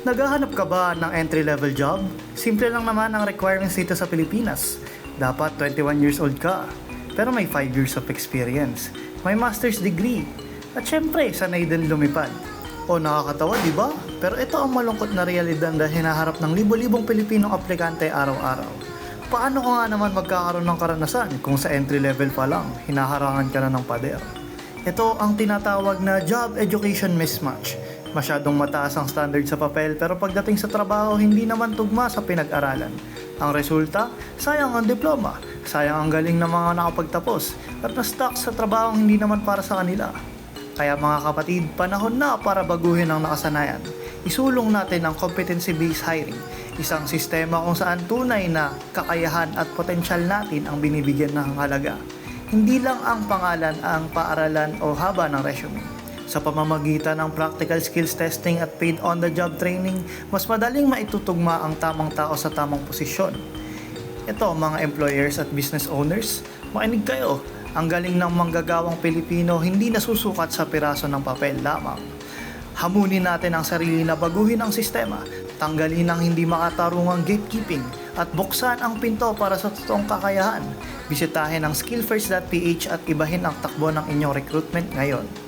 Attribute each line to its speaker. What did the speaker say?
Speaker 1: Naghahanap ka ba ng entry-level job? Simple lang naman ang requirements dito sa Pilipinas. Dapat 21 years old ka, pero may 5 years of experience, may master's degree, at syempre, sanay din lumipad. O nakakatawa, di ba? Pero ito ang malungkot na realidad na hinaharap ng libo-libong Pilipinong aplikante araw-araw. Paano ko nga naman magkakaroon ng karanasan kung sa entry level pa lang, hinaharangan ka na ng pader? Ito ang tinatawag na job education mismatch. Masyadong mataas ang standard sa papel pero pagdating sa trabaho hindi naman tugma sa pinag-aralan. Ang resulta, sayang ang diploma, sayang ang galing ng mga nakapagtapos at na-stuck sa trabaho hindi naman para sa kanila. Kaya mga kapatid, panahon na para baguhin ang nakasanayan. Isulong natin ang competency-based hiring, isang sistema kung saan tunay na kakayahan at potensyal natin ang binibigyan ng halaga. Hindi lang ang pangalan ang paaralan o haba ng resume. Sa pamamagitan ng practical skills testing at paid on-the-job training, mas madaling maitutugma ang tamang tao sa tamang posisyon. Ito mga employers at business owners, makinig kayo. Ang galing ng manggagawang Pilipino hindi nasusukat sa piraso ng papel lamang. Hamunin natin ang sarili na baguhin ang sistema, tanggalin ang hindi makatarungang gatekeeping, at buksan ang pinto para sa totoong kakayahan. Bisitahin ang skillfirst.ph at ibahin ang takbo ng inyong recruitment ngayon.